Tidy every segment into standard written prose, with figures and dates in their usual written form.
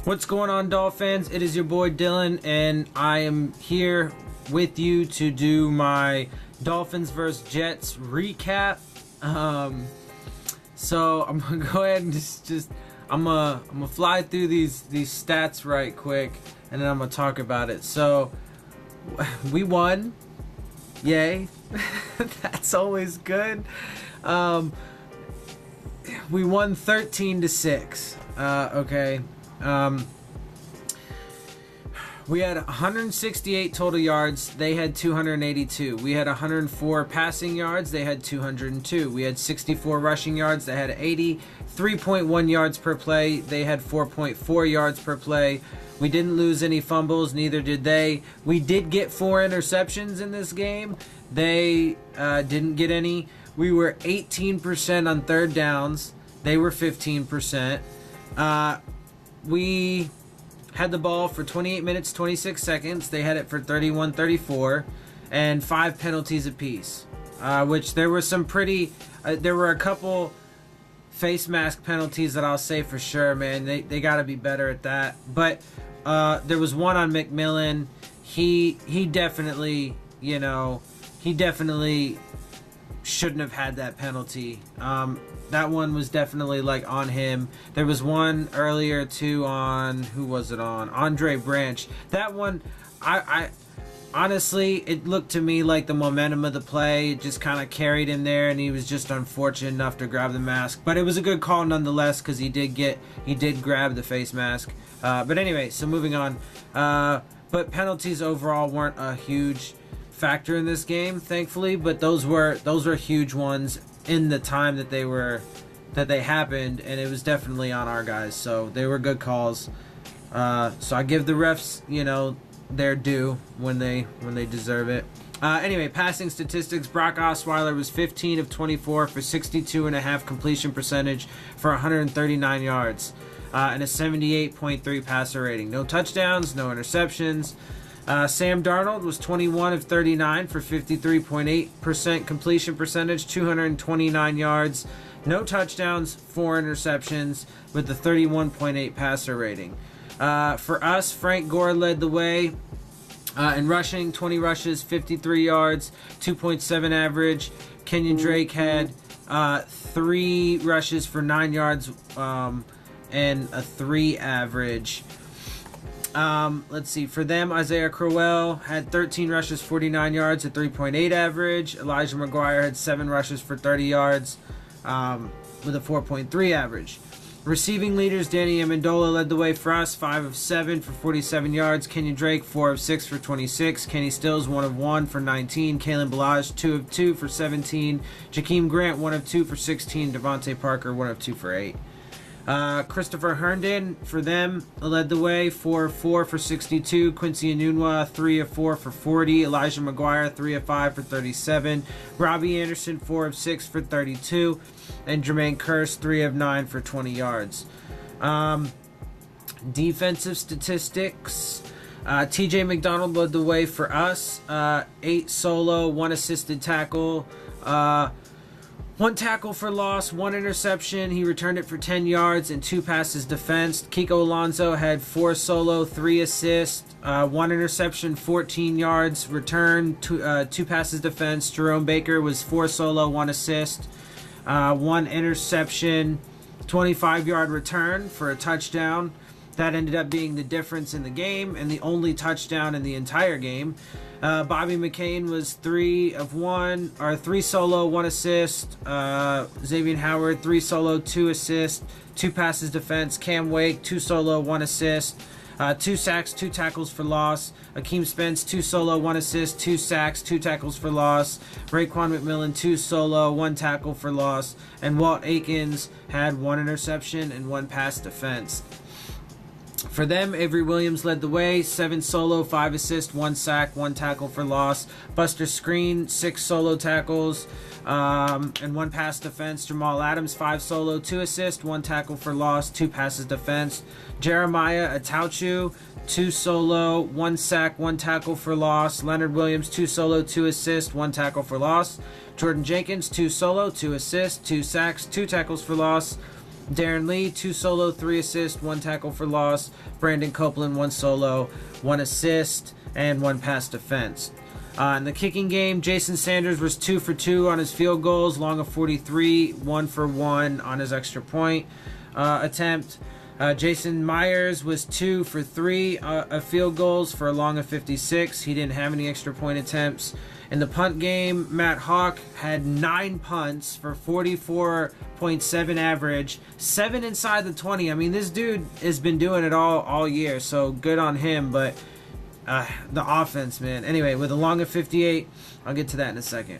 What's going on, Dolphins? It is your boy Dillon, and I am here with you to do my Dolphins vs. Jets recap. So I'm gonna go ahead and I'm gonna fly through these stats right quick, and then I'm gonna talk about it. So we won, yay! That's always good. We won 13-6. Okay. We had 168 total yards. They had 282. We had 104 passing yards. They had 202. We had 64 rushing yards. They had 80. 3.1 yards per play. They had 4.4 yards per play. We didn't lose any fumbles. Neither did they. We did get 4 interceptions in this game. They didn't get any. We were 18% on third downs. They were 15%. We had the ball for 28 minutes, 26 seconds. They had it for 31-34, and 5 penalties apiece, which there were some pretty... there were a couple face mask penalties that I'll say for sure, man. They got to be better at that. But there was one on McMillan. He definitely, he definitely shouldn't have had that penalty. That one was definitely on him. There was one earlier too on, who was it on? Andre Branch. That one, I honestly, it looked to me like the momentum of the play just kind of carried him there, and he was just unfortunate enough to grab the mask. But it was a good call nonetheless, because he did grab the face mask. But anyway, so moving on. But penalties overall weren't a huge factor in this game, thankfully, but those were huge ones in the time that they happened, and it was definitely on our guys, so they were good calls. So I give the refs their due when they deserve it. Anyway, passing statistics: Brock Osweiler was 15 of 24 for 62.5 completion percentage for 139 yards and a 78.3 passer rating. No touchdowns, no interceptions. Sam Darnold was 21 of 39 for 53.8% completion percentage, 229 yards, no touchdowns, 4 interceptions, with a 31.8 passer rating. For us, Frank Gore led the way in rushing, 20 rushes, 53 yards, 2.7 average. Kenyon Drake had 3 rushes for 9 yards and a 3 average. Let's see. For them, Isaiah Crowell had 13 rushes, 49 yards, a 3.8 average. Elijah McGuire had 7 rushes for 30 yards with a 4.3 average. Receiving leaders: Danny Amendola led the way for us, 5 of 7 for 47 yards. Kenyon Drake, 4 of 6 for 26. Kenny Stills, 1 of 1 for 19. Kalen Ballage, 2 of 2 for 17. Jakeem Grant, 1 of 2 for 16. Devontae Parker, 1 of 2 for 8. Christopher Herndon for them led the way, 4 of 4 for 62. Quincy Enunwa, 3 of 4 for 40. Elijah McGuire, 3 of 5 for 37. Robbie Anderson, 4 of 6 for 32. And Jermaine Kearse, 3 of 9 for 20 yards. Defensive statistics: TJ McDonald led the way for us, 8 solo, 1 assisted tackle, 1 tackle for loss, 1 interception. He returned it for 10 yards and 2 passes defensed. Kiko Alonso had 4 solo, 3 assists, 1 interception, 14 yards returned, 2 passes defense. Jerome Baker was 4 solo, 1 assist, 1 interception, 25-yard return for a touchdown. That ended up being the difference in the game and the only touchdown in the entire game. Bobby McCain was 3 solo, 1 assist. Xavier Howard, 3 solo, 2 assists, 2 passes defense. Cam Wake, 2 solo, 1 assist, 2 sacks, 2 tackles for loss. Akeem Spence, 2 solo, 1 assist, 2 sacks, 2 tackles for loss. Raekwon McMillan, 2 solo, 1 tackle for loss. And Walt Aikens had 1 interception and 1 pass defense. For them, Avery Williams led the way, 7 solo, 5 assists, 1 sack, 1 tackle for loss. Buster Screen, 6 solo tackles, and 1 pass defense. Jamal Adams, 5 solo, 2 assists, 1 tackle for loss, 2 passes defense. Jeremiah Atauchu, 2 solo, 1 sack, 1 tackle for loss. Leonard Williams, 2 solo, 2 assists, 1 tackle for loss. Jordan Jenkins, 2 solo, 2 assists, 2 sacks, 2 tackles for loss. Darren Lee, 2 solo, 3 assists, 1 tackle for loss. Brandon Copeland, 1 solo, 1 assist, and 1 pass defense. In the kicking game, Jason Sanders was 2 for 2 on his field goals, long of 43, 1 for 1 on his extra point attempt. Jason Myers was 2 for 3 of field goals for a long of 56. He didn't have any extra point attempts. In the punt game, Matt Hawk had 9 punts for 44.7 average, 7 inside the 20. I mean, this dude has been doing it all year, so good on him. But the offense, man. Anyway, with a long of 58, I'll get to that in a second.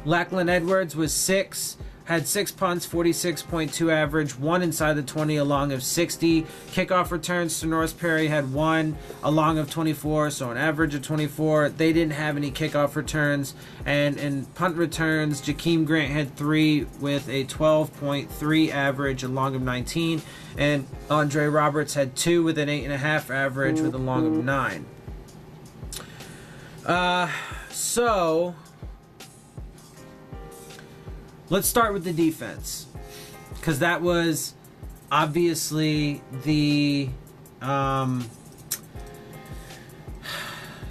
Lachlan Edwards was 6. Had 6 punts, 46.2 average, 1 inside the 20, a long of 60. Kickoff returns to Norris Perry had 1, a long of 24, so an average of 24. They didn't have any kickoff returns. And in punt returns, Jakeem Grant had 3 with a 12.3 average, a long of 19. And Andre Roberts had 2 with an 8.5 average with a long of 9. So let's start with the defense, because that was obviously the,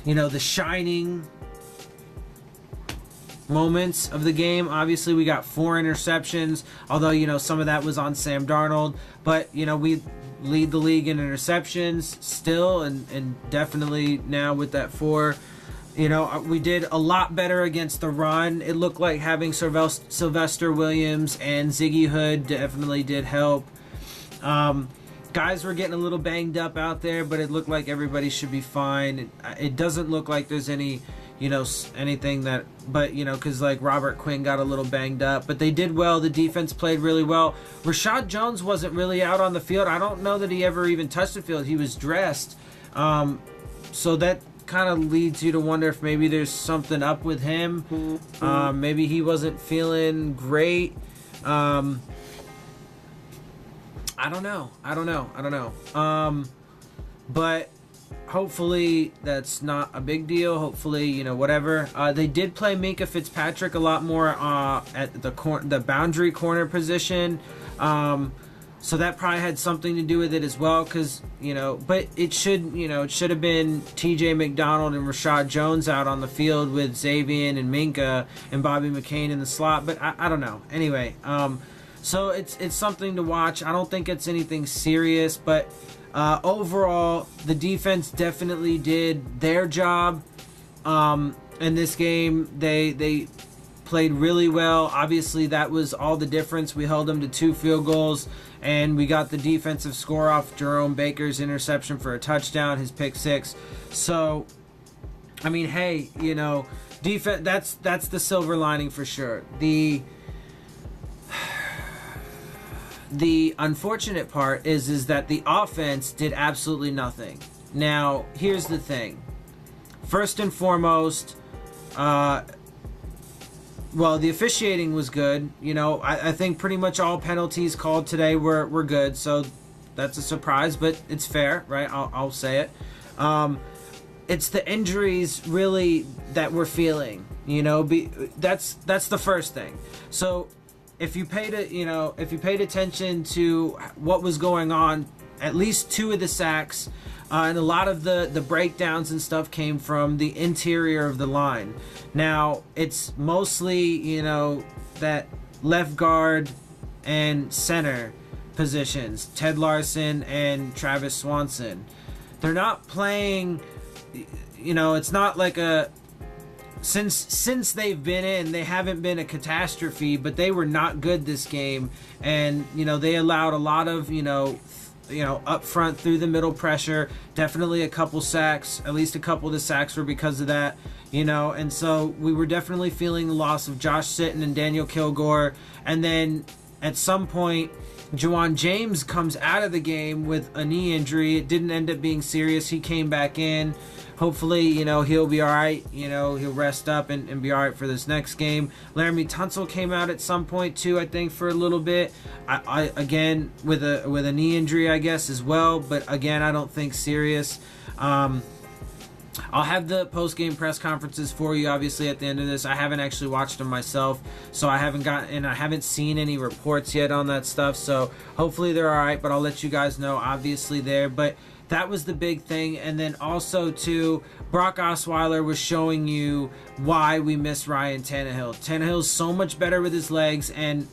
the shining moments of the game. Obviously, we got 4 interceptions, although, some of that was on Sam Darnold. But, we lead the league in interceptions still, and definitely now with that 4. We did a lot better against the run. It looked like having Sylvester Williams and Ziggy Hood definitely did help. Guys were getting a little banged up out there, but it looked like everybody should be fine. It doesn't look like there's any, anything that, but, because like Robert Quinn got a little banged up. But they did well. The defense played really well. Rashad Jones wasn't really out on the field. I don't know that he ever even touched the field. He was dressed. So that kind of leads you to wonder if maybe there's something up with him. Maybe he wasn't feeling great. I don't know. But hopefully that's not a big deal. Hopefully, whatever. They did play Minkah Fitzpatrick a lot more at the boundary corner position. So that probably had something to do with it as well, because, but it should have been TJ McDonald and Rashad Jones out on the field with Xavier and Minkah and Bobby McCain in the slot, but I don't know. Anyway, so it's something to watch. I don't think it's anything serious, but overall, the defense definitely did their job. In this game, they played really well. Obviously, that was all the difference. We held them to 2 field goals, and we got the defensive score off Jerome Baker's interception for a touchdown, his pick 6. So, I mean, hey, defense. That's the silver lining for sure. The unfortunate part is that the offense did absolutely nothing. Now, here's the thing. First and foremost, the officiating was good. I think pretty much all penalties called today were good, so that's a surprise, but it's fair, right? I'll say it. It's the injuries really that we're feeling. That's the first thing. So if you paid attention to what was going on, at least 2 of the sacks and a lot of the breakdowns and stuff came from the interior of the line. Now, it's mostly, that left guard and center positions, Ted Larson and Travis Swanson. They're not playing, it's not like since they've been in, they haven't been a catastrophe, but they were not good this game. And, they allowed a lot of, up front through the middle pressure, definitely a couple sacks. At least a couple of the sacks were because of that, and so we were definitely feeling the loss of Josh Sitton and Daniel Kilgore. And then at some point, Juwan James comes out of the game with a knee injury. It didn't end up being serious. He came back in. Hopefully, he'll be all right. He'll rest up and be all right for this next game. Laramie Tunsil came out at some point too, I think, for a little bit. I again with a knee injury, I guess, as well. But again, I don't think serious. I'll have the post-game press conferences for you, obviously, at the end of this. I haven't actually watched them myself, so I haven't seen any reports yet on that stuff, so hopefully they're all right, but I'll let you guys know, obviously, there. But that was the big thing. And then also, too, Brock Osweiler was showing you why we miss Ryan Tannehill. Tannehill's so much better with his legs, and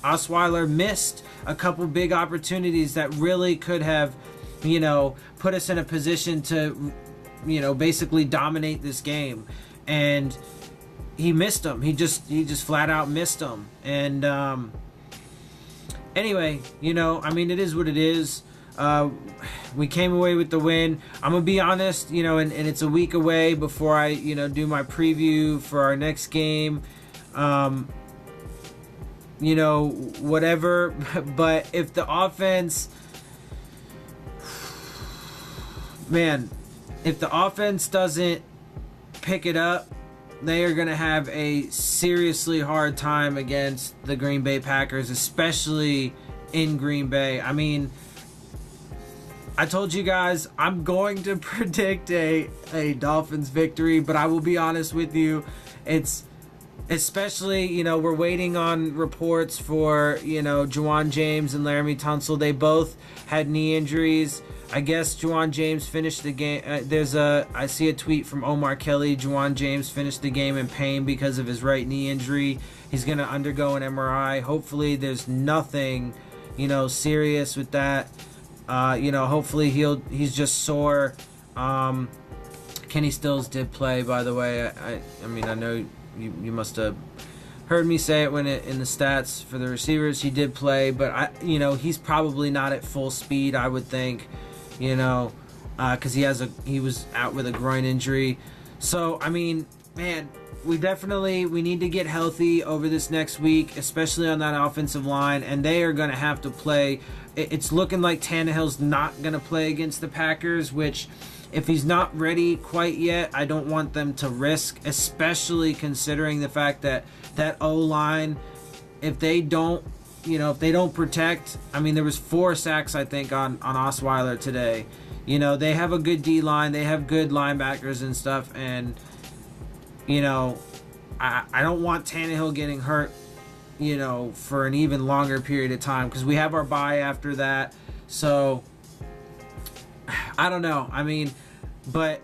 Osweiler missed a couple big opportunities that really could have, put us in a position to, basically dominate this game. And he missed them. He just flat out missed them. And anyway, it is what it is. We came away with the win. I'm gonna be honest, and it's a week away before I, do my preview for our next game. Whatever. But if the offense, man, if the offense doesn't pick it up, they are going to have a seriously hard time against the Green Bay Packers, especially in Green Bay. I mean, I told you guys I'm going to predict a Dolphins victory, but I will be honest with you, it's especially, we're waiting on reports for, Juwan James and Laramie Tunsil. They both had knee injuries. I guess Juwan James finished the game. I see a tweet from Omar Kelly. Juwan James finished the game in pain because of his right knee injury. He's going to undergo an MRI. Hopefully there's nothing, serious with that. Hopefully he's just sore. Kenny Stills did play, by the way. I know you must have heard me say it in the stats for the receivers. He did play, but he's probably not at full speed, I would think. Because he was out with a groin injury. So, man, we need to get healthy over this next week, especially on that offensive line, and they are going to have to play. It's looking like Tannehill's not going to play against the Packers, which, if he's not ready quite yet, I don't want them to risk, especially considering the fact that O-line, if they don't protect, there was 4 sacks, I think, on Osweiler today. They have a good D-line, they have good linebackers and stuff, and, I don't want Tannehill getting hurt, for an even longer period of time, because we have our bye after that. So, I don't know. But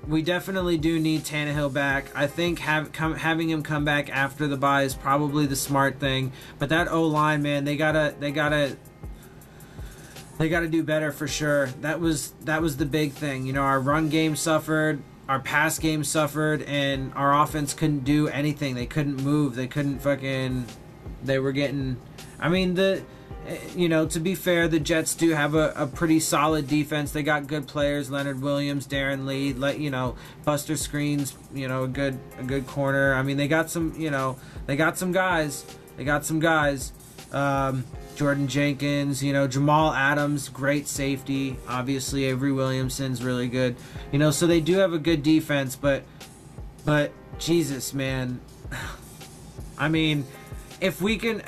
we definitely do need Tannehill back. I think having him come back after the bye is probably the smart thing. But that O-line, man, they gotta do better for sure. That was the big thing. Our run game suffered, our pass game suffered, and our offense couldn't do anything. They couldn't move. They couldn't they were getting. To be fair, the Jets do have a pretty solid defense. They got good players: Leonard Williams, Darren Lee, Buster Screens, a good corner. They got some, they got some guys. Jordan Jenkins, Jamal Adams, great safety. Obviously, Avery Williamson's really good. So they do have a good defense, but Jesus, man. If we can,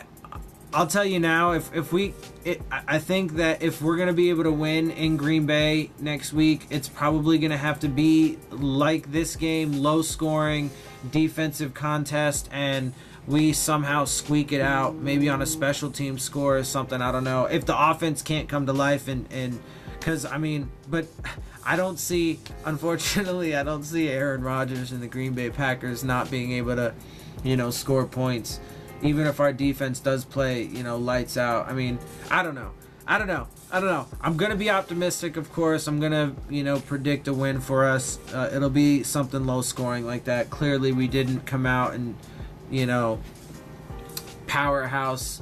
I'll tell you now, I think that if we're going to be able to win in Green Bay next week, it's probably going to have to be like this game, low scoring, defensive contest, and we somehow squeak it out, maybe on a special team score or something. I don't know. If the offense can't come to life, because, but I don't see, unfortunately, Aaron Rodgers and the Green Bay Packers not being able to, score points. Even if our defense does play, lights out. I don't know. I'm going to be optimistic, of course. I'm going to, predict a win for us. It'll be something low scoring like that. Clearly, we didn't come out and, powerhouse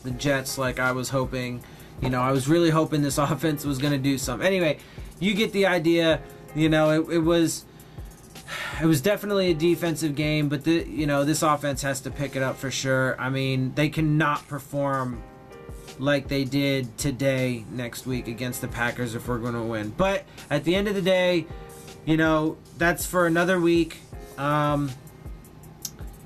the Jets like I was hoping. I was really hoping this offense was going to do something. Anyway, you get the idea. It was definitely a defensive game, but this offense has to pick it up for sure. They cannot perform like they did today next week against the Packers if we're going to win. But at the end of the day, that's for another week.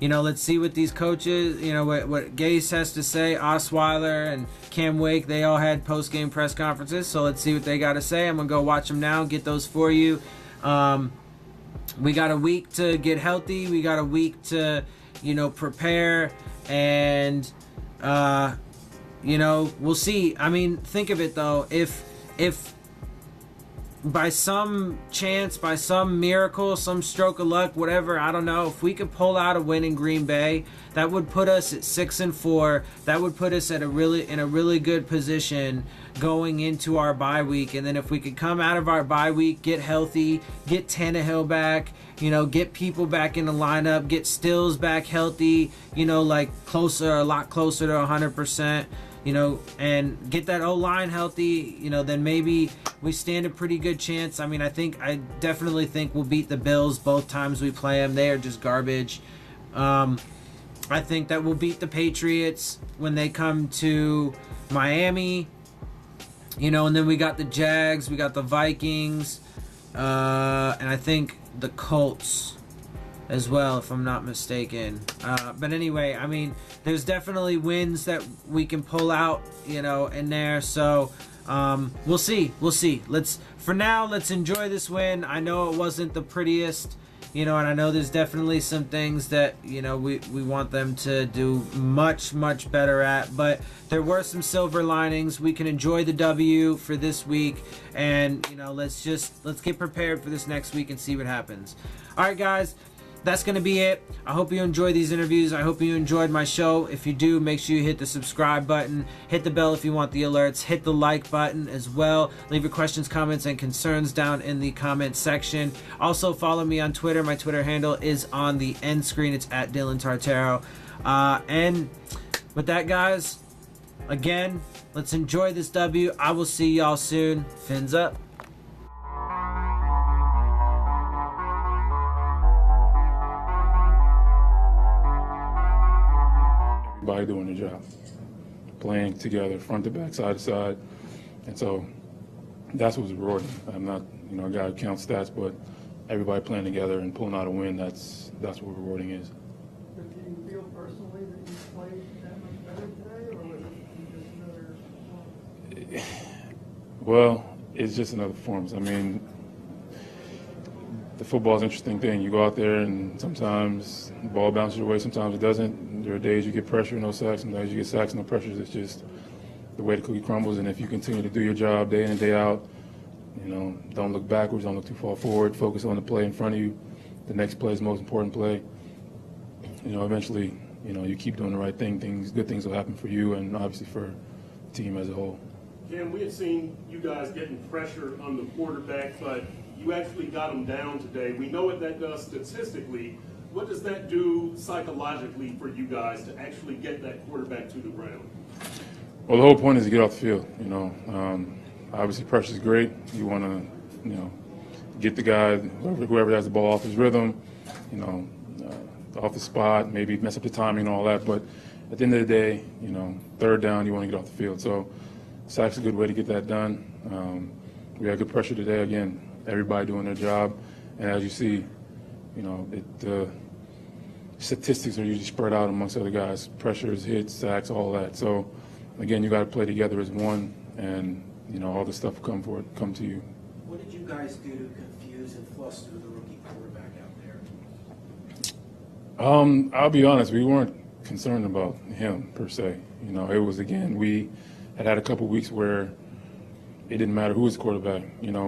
Let's see what these coaches, what Gase has to say. Osweiler and Cam Wake, they all had post-game press conferences, so let's see what they got to say. I'm going to go watch them now, get those for you. We got a week to get healthy. We got a week to, prepare, and we'll see. I mean, think of it though. If by some chance, by some miracle, some stroke of luck, whatever, I don't know, if we could pull out a win in Green Bay, that would put us at 6-4. That would put us in a really good position going into our bye week. And then if we could come out of our bye week, get healthy, get Tannehill back, get people back in the lineup, get Stills back healthy, a lot closer to 100%. And get that O-line healthy, then maybe we stand a pretty good chance. I mean, I definitely think we'll beat the Bills both times we play them. They are just garbage. I think that we'll beat the Patriots when they come to Miami. And then we got the Jags, we got the Vikings, and I think the Colts as well, if I'm not mistaken. But anyway, I mean, there's definitely wins that we can pull out, in there. So we'll see. For now, let's enjoy this win. I know it wasn't the prettiest, and I know there's definitely some things that, we want them to do much, much better at. But there were some silver linings. We can enjoy the W for this week. And, let's get prepared for this next week and see what happens. All right, guys. That's going to be it. I hope you enjoyed these interviews. I hope you enjoyed my show. If you do, make sure you hit the subscribe button. Hit the bell if you want the alerts. Hit the like button as well. Leave your questions, comments, and concerns down in the comment section. Also, follow me on Twitter. My Twitter handle is on the end screen. It's at Dillon Tartaro. And with that, guys, again, let's enjoy this W. I will see y'all soon. Fins up. Everybody doing their job, playing together, front to back, side to side, and so that's what's rewarding. I'm not, a guy who counts stats, but everybody playing together and pulling out a win. That's what rewarding is. But do you feel personally that you played that much better today, or was it just another? Well, it's just another performance. I mean, the football is an interesting thing. You go out there and sometimes the ball bounces your way, sometimes it doesn't. There are days you get pressure, no sacks. Some days you get sacks, no pressures. It's just the way the cookie crumbles. And if you continue to do your job day in and day out, don't look backwards, don't look too far forward, focus on the play in front of you. The next play is the most important play. Eventually, you keep doing the right thing. Good things will happen for you and obviously for the team as a whole. Cam, we had seen you guys getting pressure on the quarterback, but you actually got them down today. We know what that does statistically. What does that do psychologically for you guys to actually get that quarterback to the ground? Well, the whole point is to get off the field. Obviously pressure is great. You want to, get the guy, whoever has the ball off his rhythm, off the spot, maybe mess up the timing and all that. But at the end of the day, third down, you want to get off the field. So sack's a good way to get that done. We had good pressure today. Again, everybody doing their job. And as you see, the statistics are usually spread out amongst other guys. Pressures, hits, sacks, all that. So, again, you got to play together as one, and, all the stuff will come to you. What did you guys do to confuse and fluster the rookie quarterback out there? I'll be honest, we weren't concerned about him, per se. It was, again, we had a couple weeks where it didn't matter who was the quarterback.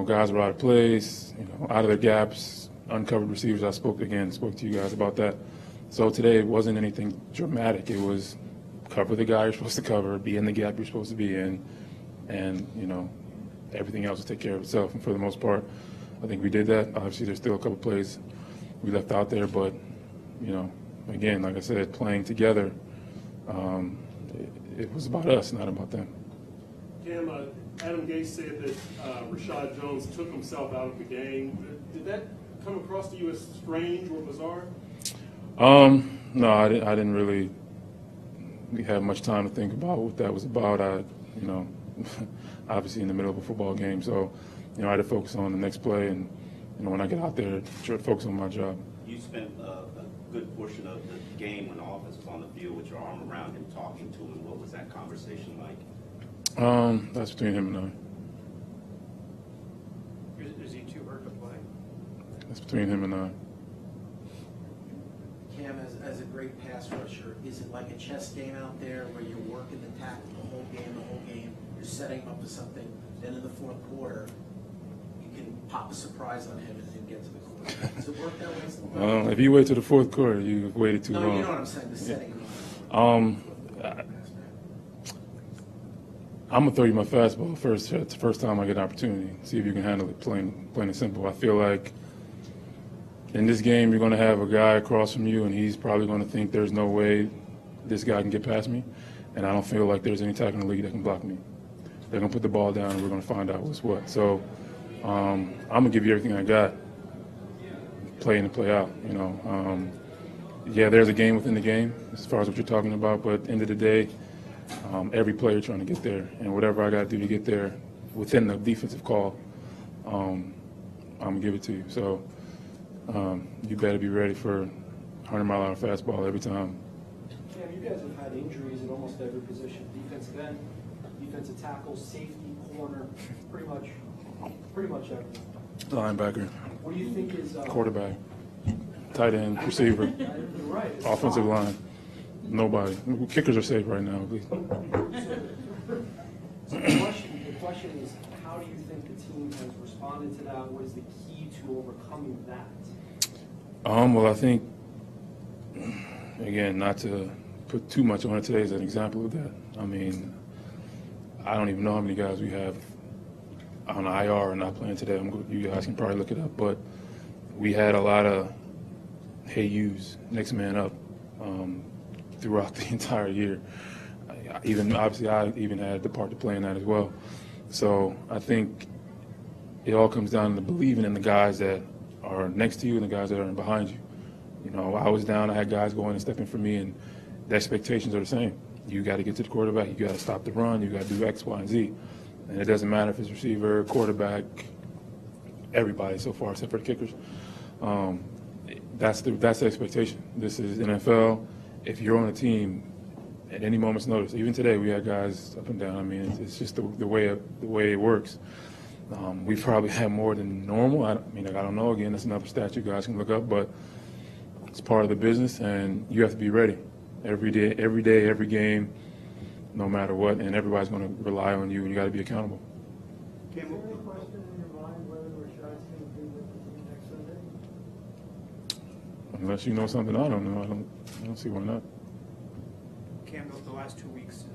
Guys were out of place, out of their gaps, uncovered receivers. I spoke to you guys about that. So today it wasn't anything dramatic. It was cover the guy you're supposed to cover, be in the gap you're supposed to be in, and everything else will take care of itself. And for the most part, I think we did that. Obviously, there's still a couple plays we left out there, but again, like I said, playing together, it was about us, not about them. Cam, Adam Gase said that Rashad Jones took himself out of the game. Did that come across to you as strange or bizarre? No, I didn't really have much time to think about what that was about. Obviously in the middle of a football game, so I had to focus on the next play, and when I get out there, try to focus on my job. You spent a good portion of the game when the offense was on the field with your arm around him, talking to him. What was that conversation like? That's between him and Is he too hurt to play? That's between him and I. Cam, as a great pass rusher, is it like a chess game out there where you're working the tackle the whole game, you're setting him up for something, then in the fourth quarter, you can pop a surprise on him and then get to the quarterback? Does it work that way? If you wait to the fourth quarter, you've waited too No, long. you know what I'm saying, the setting him up. I'm gonna throw you my fastball first. It's the first time I get an opportunity. See if you can handle it. Plain and simple. I feel like in this game, you're gonna have a guy across from you, and he's probably gonna think there's no way this guy can get past me, and I don't feel like there's any tackle in the league that can block me. They're gonna put the ball down, and we're gonna find out what's what. So I'm gonna give you everything I got, play in and play out. You know, yeah, there's a game within the game as far as what you're talking about, but at the end of the day, every player trying to get there, and whatever I got to do to get there within the defensive call, I'm gonna give it to you. So you better be ready for 100-mile-an-hour fastball every time. Cam, you guys have had injuries at almost every position: defensive end, defensive tackle, safety, corner, pretty much everything. Linebacker, What do you think is quarterback, tight end, receiver, You're right. It's offensive fine. line. Nobody. Kickers are safe right now. So the question is, how do you think the team has responded to that? What is the key to overcoming that? Well, I think, again, not to put too much on it today as an example of that. I mean, I don't even know how many guys we have on IR and not playing today. You guys can probably look it up, but we had a lot of hey yous, next man up, throughout the entire year. I even had the part to play in that as well. So I think it all comes down to believing in the guys that are next to you and the guys that are behind you. You know, I was down, I had guys going and stepping for me, and the expectations are the same. You got to get to the quarterback, you got to stop the run, you got to do X, Y, and Z. And it doesn't matter if it's receiver, quarterback, everybody so far except for the kickers. That's the expectation. This is NFL. If you're on a team, at any moment's notice, even today we had guys up and down. I mean, it's just the way it works. We probably had more than normal. I don't know. Again, that's another stat you guys can look up, but it's part of the business, and you have to be ready every day, every game, no matter what. And everybody's going to rely on you, and you got to be accountable. Is there any question in your mind whether Rashad's going to be with the team next Sunday? Unless you know something I don't know, I don't see why not. Cam, the last 2 weeks,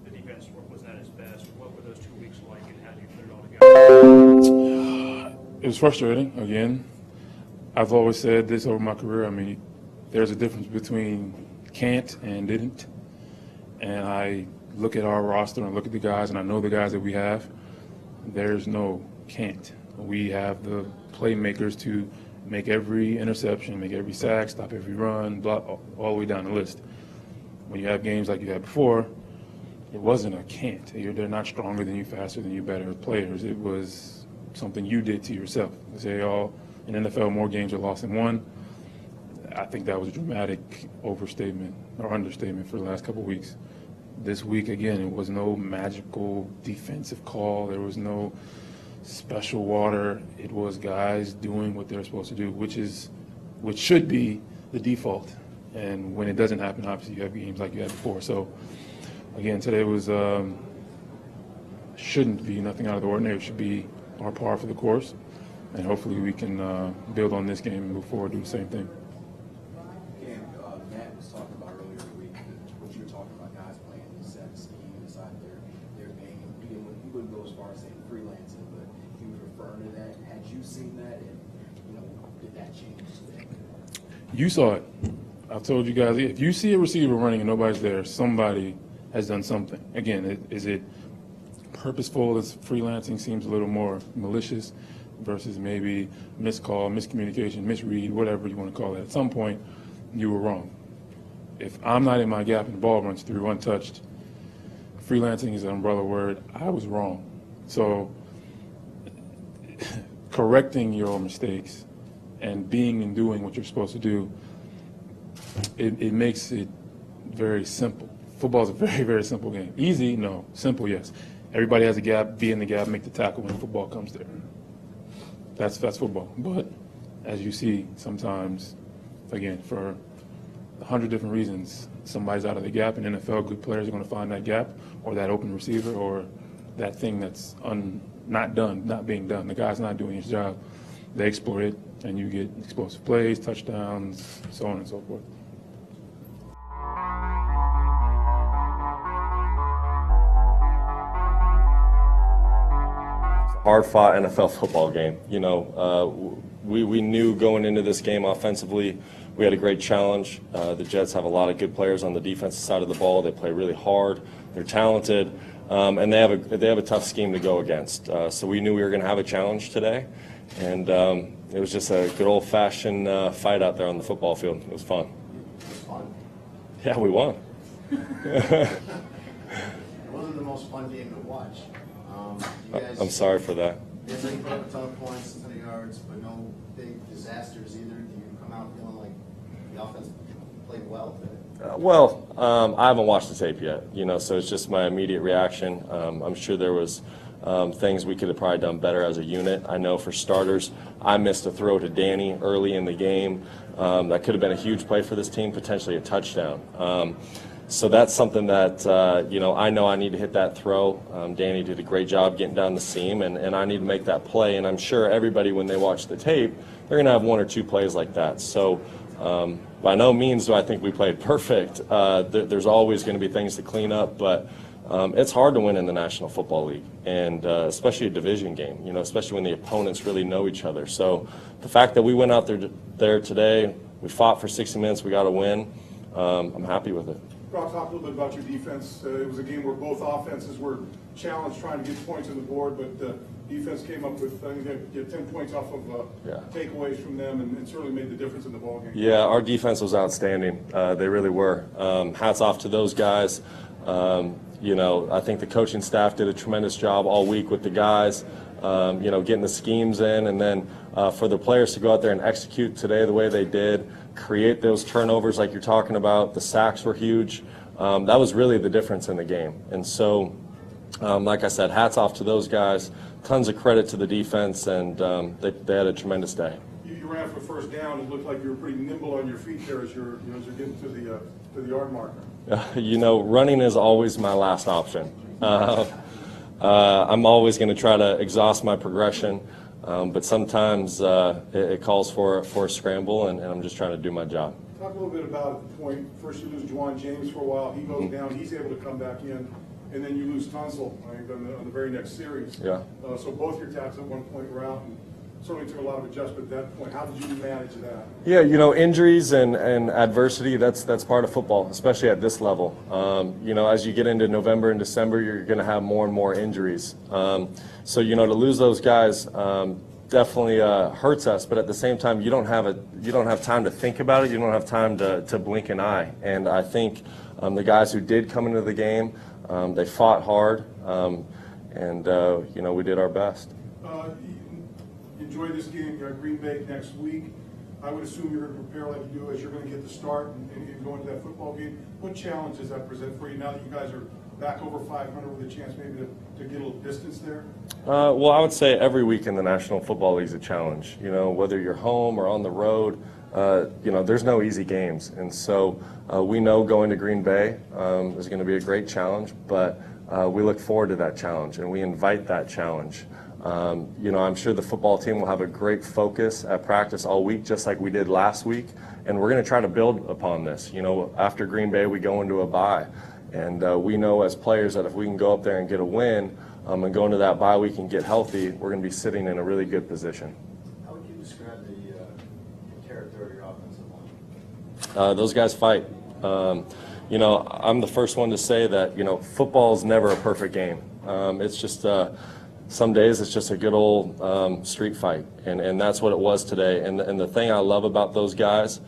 the defense was at its best. What were those 2 weeks like, and how do you put it all together? It was frustrating. Again, I've always said this over my career. I mean, there's a difference between can't and didn't. And I look at our roster and look at the guys, and I know the guys that we have. There's no can't. We have the playmakers to make every interception, make every sack, stop every run, block all the way down the list. When you have games like you had before, it wasn't a can't. They're not stronger than you, faster than you, better players. It was something you did to yourself. They say, in NFL, more games are lost than won. I think that was a dramatic overstatement or understatement for the last couple of weeks. This week, again, it was no magical defensive call. There was no special water. It was guys doing what they're supposed to do, which should be the default. And when it doesn't happen, obviously you have games like you had before. So, again, today was shouldn't be nothing out of the ordinary. It should be our par for the course, and hopefully we can build on this game and move forward, do the same thing. Cam, Matt was talking about earlier in the week what you were talking about, guys playing the set scheme inside their game. He wouldn't go as far as saying freelancing, but he was referring to that. Had you seen that, and did that change today? You saw it. I've told you guys, if you see a receiver running and nobody's there, somebody has done something. Again, is it purposeful? As freelancing seems a little more malicious versus maybe miscall, miscommunication, misread, whatever you want to call it. At some point, you were wrong. If I'm not in my gap and the ball runs through untouched, freelancing is an umbrella word. I was wrong. So correcting your mistakes and being and doing what you're supposed to do, it makes it very simple. Football is a very, very simple game. Easy? No. Simple? Yes. Everybody has a gap, be in the gap, make the tackle when football comes there. That's football. But as you see sometimes, again, for 100 different reasons, somebody's out of the gap. In NFL, good players are going to find that gap or that open receiver or that thing that's not being done. The guy's not doing his job. They exploit it, and you get explosive plays, touchdowns, so on and so forth. Hard-fought NFL football game. You know, we knew going into this game offensively, we had a great challenge. The Jets have a lot of good players on the defensive side of the ball. They play really hard. They're talented, and they have a tough scheme to go against. So we knew we were going to have a challenge today, and it was just a good old-fashioned fight out there on the football field. It was fun. Yeah, we won. It wasn't the most fun game to watch. You guys, I'm sorry for that. You guys didn't put up a ton of points, a ton of yards, but no big disasters either. Do you come out feeling like the offense played well today? Well, I haven't watched the tape yet, you know, so it's just my immediate reaction. I'm sure there was things we could have probably done better as a unit. I know for starters, I missed a throw to Danny early in the game. That could have been a huge play for this team, potentially a touchdown. So that's something that, you know I need to hit that throw. Danny did a great job getting down the seam, and I need to make that play. And I'm sure everybody, when they watch the tape, they're going to have one or two plays like that. So by no means do I think we played perfect. There's always going to be things to clean up, but it's hard to win in the National Football League, and especially a division game, you know, especially when the opponents really know each other. So the fact that we went out there today, we fought for 60 minutes, we got a win, I'm happy with it. Rob, talk a little bit about your defense. It was a game where both offenses were challenged trying to get points on the board, but the defense came up with, I think, they get 10 points off of takeaways from them, and certainly made the difference in the ballgame. Yeah, our defense was outstanding. They really were. Hats off to those guys. You know, I think the coaching staff did a tremendous job all week with the guys, you know, getting the schemes in, and then for the players to go out there and execute today the way they did, create those turnovers like you're talking about. The sacks were huge. That was really the difference in the game. And so, like I said, hats off to those guys. Tons of credit to the defense, and they had a tremendous day. You ran for first down. It looked like you were pretty nimble on your feet there as you're getting to the yard marker. You know, running is always my last option. I'm always going to try to exhaust my progression. But sometimes it calls for a scramble, and I'm just trying to do my job. Talk a little bit about at the point, first you lose Juwan James for a while, he goes down, he's able to come back in, and then you lose Tunsil, I think, on the very next series. Yeah. So both your tackles at one point were out, and certainly took a lot of adjustment at that point. How did you manage that? Yeah, you know, injuries and adversity, that's part of football, especially at this level. You know, as you get into November and December, you're going to have more and more injuries. So, you know, to lose those guys definitely hurts us, but at the same time, you don't have time to think about it. You don't have time to blink an eye. And I think the guys who did come into the game, they fought hard, and you know, we did our best. Enjoy this game. You're at Green Bay next week. I would assume you're going to prepare like you do as you're going to get the start and go into that football game. What challenge does that present for you now that you guys are back over 500 with a chance maybe to get a little distance there? Well, I would say every week in the National Football League is a challenge. You know, whether you're home or on the road, you know, there's no easy games. And so we know going to Green Bay is going to be a great challenge, but we look forward to that challenge, and we invite that challenge. You know, I'm sure the football team will have a great focus at practice all week, just like we did last week, and we're going to try to build upon this. You know, after Green Bay, we go into a bye, and we know as players that if we can go up there and get a win and go into that bye week and get healthy, we're going to be sitting in a really good position. How would you describe the character of your offensive line? Those guys fight. You know, I'm the first one to say that, you know, football is never a perfect game. It's just some days it's just a good old street fight, and that's what it was today. And the thing I love about those guys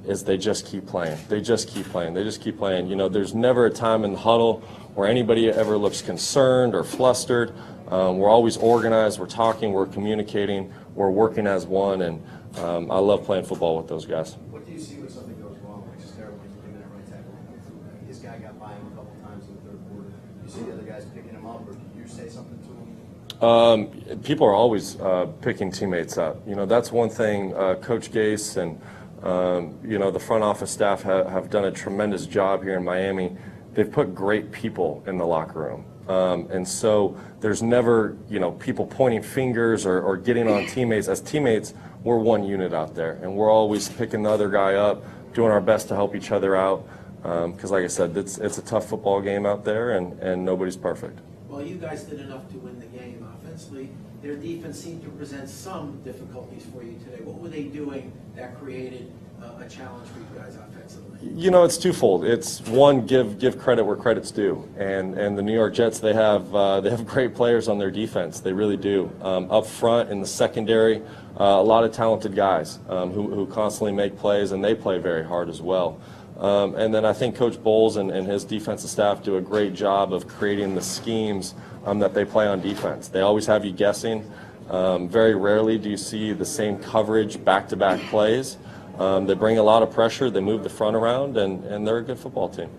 is they just keep playing. They just keep playing. They just keep playing. You know, there's never a time in the huddle where anybody ever looks concerned or flustered. We're always organized. We're talking. We're communicating. We're working as one, and I love playing football with those guys. What do you see when something goes wrong? Like Stero, when you came in at right tackle, his guy got by him a couple times in the third quarter. Do you see the other guys picking him up, or do you say something to him? People are always picking teammates up. You know, that's one thing Coach Gase and, you know, the front office staff have done a tremendous job here in Miami. They've put great people in the locker room. And so there's never, you know, people pointing fingers or getting on teammates. As teammates, we're one unit out there, and we're always picking the other guy up, doing our best to help each other out. Because like I said, it's a tough football game out there, and nobody's perfect. Well, you guys did enough to win the game offensively. Their defense seemed to present some difficulties for you today. What were they doing that created a challenge for you guys offensively? You know, it's twofold. It's one, give credit where credit's due, and the New York Jets, they have great players on their defense. They really do. Up front in the secondary, a lot of talented guys who constantly make plays, and they play very hard as well. And then I think Coach Bowles and his defensive staff do a great job of creating the schemes that they play on defense. They always have you guessing. Very rarely do you see the same coverage back-to-back plays. They bring a lot of pressure. They move the front around, and they're a good football team.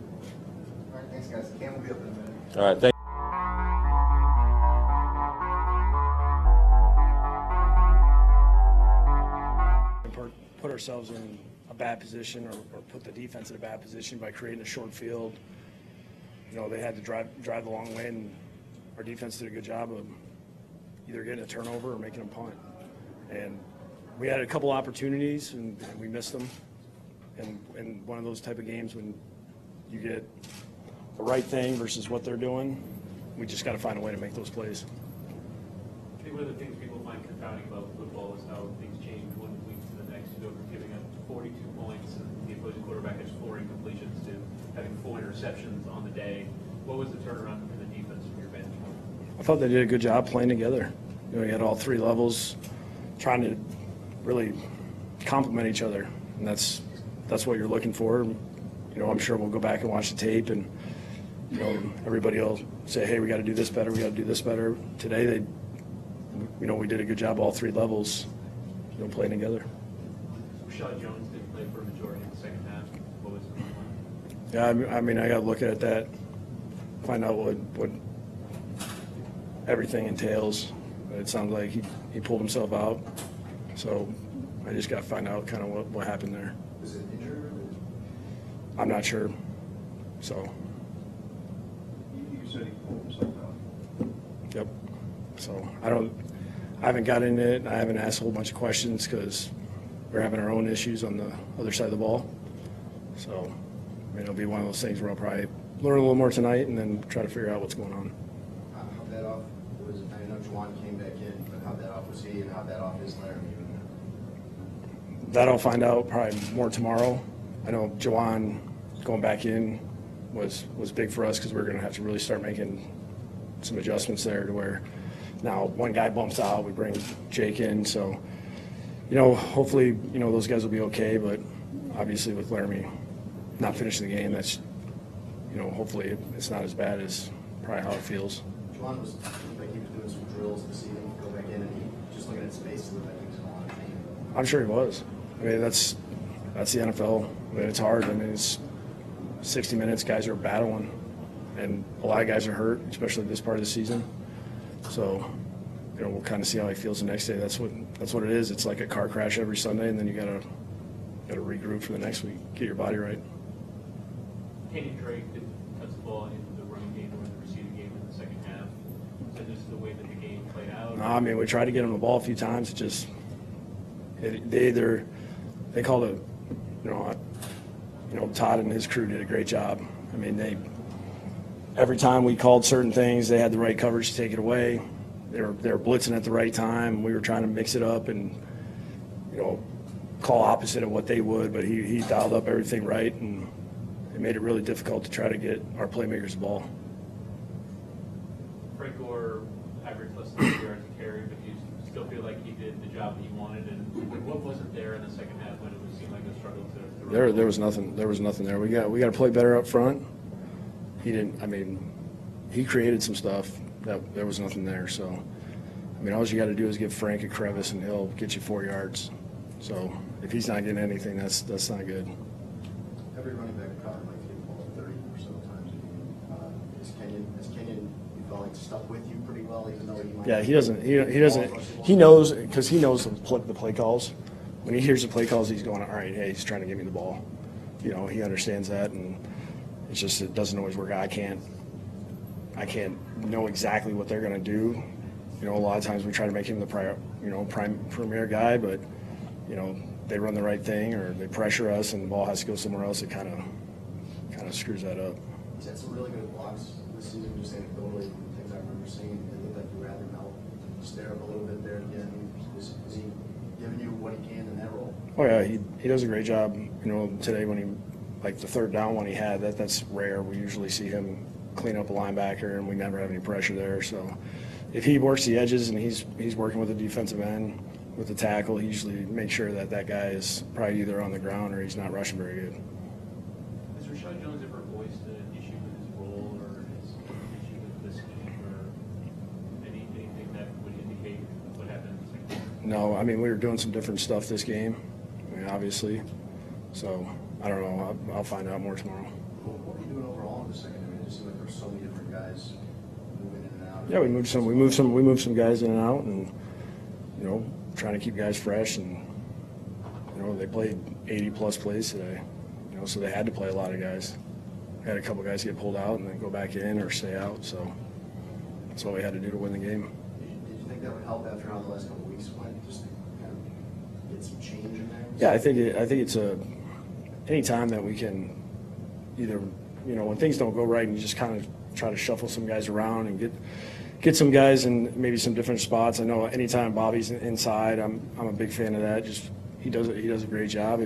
All right, thanks, guys. Cam will be up in a minute. All right, thank Put ourselves in a bad position or put the defense in a bad position by creating a short field. You know, they had to drive the long way, and our defense did a good job of either getting a turnover or making them punt. And we had a couple opportunities, and we missed them. And one of those type of games when you get the right thing versus what they're doing, we just got to find a way to make those plays. I think one of the things people find confounding about football is how things change one week to the next. You go from giving up 42 points and the opposing quarterback has 4 incompletions to having 4 interceptions on the day. What was the turnaround for the defense from your vantage point? I thought they did a good job playing together. You know, you had all 3 levels trying to really complement each other, and that's what you're looking for. You know, I'm sure we'll go back and watch the tape, and you know, everybody will say, "Hey, we got to do this better. We got to do this better." Today, we did a good job all 3 levels, you know, playing together. Rashad Jones didn't play for a majority of the second half. What was it? Yeah, I mean, I got to look at that, find out what everything entails. It sounds like he pulled himself out, so I just got to find out kind of what happened there. Was it injured? I'm not sure. So. You said he pulled himself out. Yep. So I haven't got into it. I haven't asked a whole bunch of questions because we're having our own issues on the other side of the ball. So I mean, it'll be one of those things where I'll probably learn a little more tonight and then try to figure out what's going on. How'd that off? I know Juwan came back in, but how'd that off was he, and how'd that off is Laramie? That I'll find out probably more tomorrow. I know Jawan going back in was big for us because we're going to have to really start making some adjustments there to where now one guy bumps out, we bring Jake in. So, you know, hopefully, you know, those guys will be okay. But obviously with Laramie not finishing the game, that's, you know, hopefully it's not as bad as probably how it feels. Juwan was like he was doing some drills to see him go back in, and he just looking at space looked like he was going on a team. I'm sure he was. I mean, that's the NFL. I mean, it's hard. I mean, it's 60 minutes. Guys are battling, and a lot of guys are hurt, especially this part of the season. So, you know, we'll kind of see how he feels the next day. That's what it is. It's like a car crash every Sunday, and then you gotta regroup for the next week, get your body right. Kenny Drake didn't touch the ball in the running game or in the receiving game in the second half. Is that just the way that the game played out? No, I mean, we tried to get him the ball a few times. It just they called it, you know, Todd and his crew did a great job. I mean, every time we called certain things, they had the right coverage to take it away. They were blitzing at the right time. We were trying to mix it up and, you know, call opposite of what they would, but he dialed up everything right, and it made it really difficult to try to get our playmakers the ball. Frank Gore averaged less than 3 yards a carry, but you still feel like he did the job that you wanted. And what wasn't there in the second half when it seemed like a struggle to There was nothing. There was nothing there. We got to play better up front. He didn't. I mean, he created some stuff. There was nothing there. So, I mean, all you got to do is give Frank a crevice, and he'll get you 4 yards. So, if he's not getting anything, that's not good. Every running back caught like the ball 30 or so times. Is Kenyon, you felt like like stuck with you pretty well, even though you might. Yeah, he doesn't. He knows because he knows the play calls. When he hears the play calls, he's going, all right, hey, he's trying to give me the ball. You know, he understands that, and it's just it doesn't always work. I can't know exactly what they're going to do. You know, a lot of times we try to make him the premier guy, but you know, they run the right thing or they pressure us, and the ball has to go somewhere else. It kind of screws that up. He's had some really good blocks this season, just anecdotally, things I remember seeing. It looked like you rather help stare up a little bit there again. Is he giving you what he can in that role? Oh yeah, he does a great job. You know, today when he, like the third down one he had, that's rare. We usually see him clean up a linebacker, and we never have any pressure there. So if he works the edges and he's working with the defensive end, with the tackle, he usually makes sure that guy is probably either on the ground or he's not rushing very good. Has Rashad Jones ever voiced an issue with his role or his issue with the scheme or anything that would indicate what happened? No, I mean, we were doing some different stuff this game, I mean, obviously. So I don't know. I'll find out more tomorrow. What were you doing overall in the second? I mean, it just seemed like there were so many different guys moving in and out. Yeah, we moved some guys in and out, and you know, trying to keep guys fresh, and you know, they played 80+ plays today. You know, so they had to play a lot of guys. Had a couple guys get pulled out and then go back in or stay out. So that's all we had to do to win the game. Did you think that would help after how the last couple of weeks went, just to kind of get some change in there? Yeah, I think it's any time that we can either, you know, when things don't go right and you just kind of try to shuffle some guys around and get some guys in maybe some different spots. I know anytime Bobby's inside, I'm a big fan of that. Just he does a great job.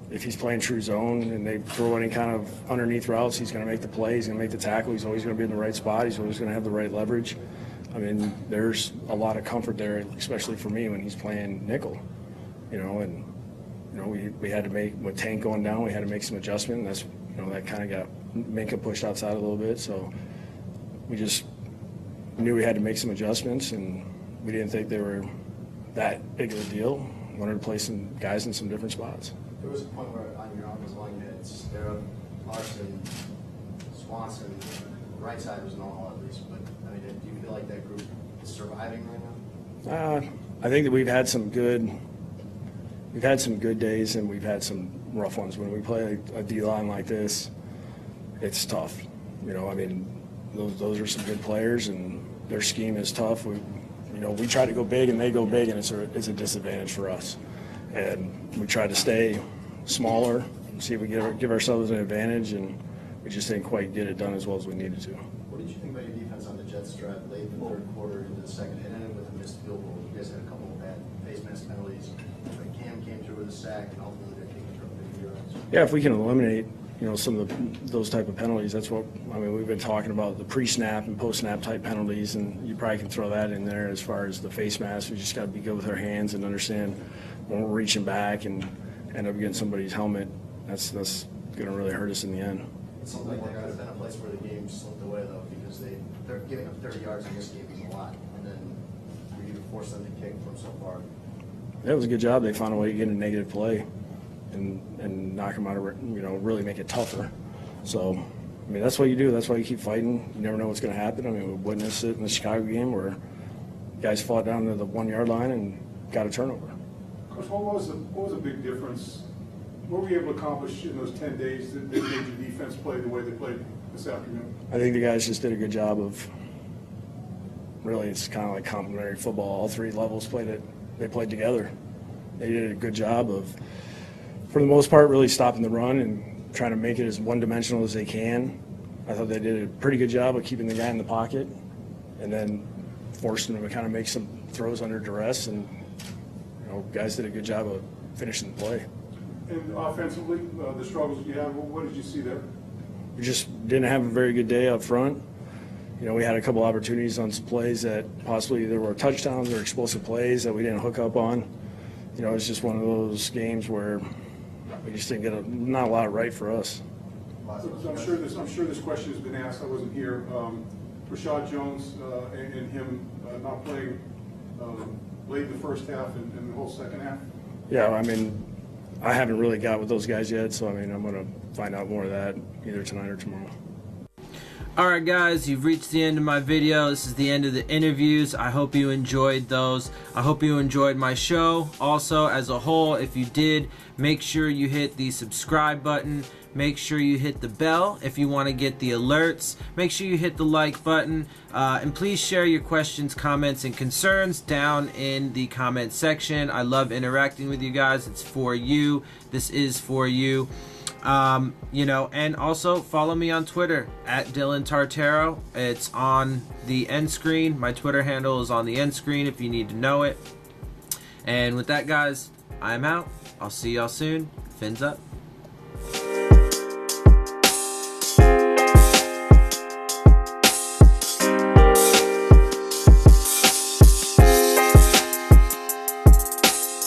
If he's playing true zone and they throw any kind of underneath routes, he's going to make the play. He's going to make the tackle. He's always going to be in the right spot. He's always going to have the right leverage. I mean, there's a lot of comfort there, especially for me when he's playing nickel. You know, and you know, we had to make, with Tank going down, we had to make some adjustment. And that's, you know, that kind of got Minka pushed outside a little bit. So we just knew we had to make some adjustments, and we didn't think they were that big of a deal. Wanted to play some guys in some different spots. There was a point where on your offensive line you had Stera, Larson, Swanson. The right side was normal at least, but I mean, do you feel like that group is surviving right now? I think that we've had some good days, and we've had some rough ones. When we play a D line like this, it's tough. You know, I mean, those are some good players, and their scheme is tough. We try to go big, and they go big, and it's a disadvantage for us. And we try to stay smaller and see if we give ourselves an advantage, and we just didn't quite get it done as well as we needed to. What did you think about your defense on the Jets drive late in the third quarter into the second, and then with the missed field goal? You guys had a couple of bad face mask penalties. But Cam came through with a sack, and ultimately they're taking for big yards. Yeah, if we can eliminate, you know, some of those type of penalties, that's what, I mean, we've been talking about the pre-snap and post-snap type penalties, and you probably can throw that in there as far as the face mask. We just got to be good with our hands and understand when we're reaching back and end up getting somebody's helmet, that's going to really hurt us in the end. It seemed like that could have been a place where the game slipped away, though, because they're giving up 30 yards in this game is a lot, and then for you to force them to kick from so far. That was a good job. They found a way to get a negative play and knock them out of, you know, really make it tougher. So, I mean, that's what you do. That's why you keep fighting. You never know what's going to happen. I mean, we witnessed it in the Chicago game where guys fought down to the 1 yard line and got a turnover. Coach, what was a big difference? What were you able to accomplish in those 10 days that made your defense play the way they played this afternoon? I think the guys just did a good job of, really, it's kind of like complementary football. All three levels they played together. They did a good job of, for the most part, really stopping the run and trying to make it as one-dimensional as they can. I thought they did a pretty good job of keeping the guy in the pocket and then forcing him to kind of make some throws under duress, and you know, guys did a good job of finishing the play. And offensively, the struggles you had, what did you see there? We just didn't have a very good day up front. You know, we had a couple opportunities on some plays that possibly there were touchdowns or explosive plays that we didn't hook up on. You know, it's just one of those games where we just didn't get not a lot right for us. I'm sure this question has been asked. I wasn't here. Rashad Jones and him not playing late in the first half and the whole second half. Yeah, I mean, I haven't really got with those guys yet, so I mean, I'm going to find out more of that either tonight or tomorrow. Alright guys, you've reached the end of my video. This is the end of the interviews. I hope you enjoyed those. I hope you enjoyed my show. Also, as a whole, if you did, make sure you hit the subscribe button. Make sure you hit the bell if you want to get the alerts. Make sure you hit the like button. And please share your questions, comments, and concerns down in the comment section. I love interacting with you guys. It's for you. This is for you. And also follow me on Twitter at Dillon Tartaro. It's on the end screen. My Twitter handle is on the end screen if you need to know it. And with that, guys, I'm out. I'll see y'all soon. Fins up.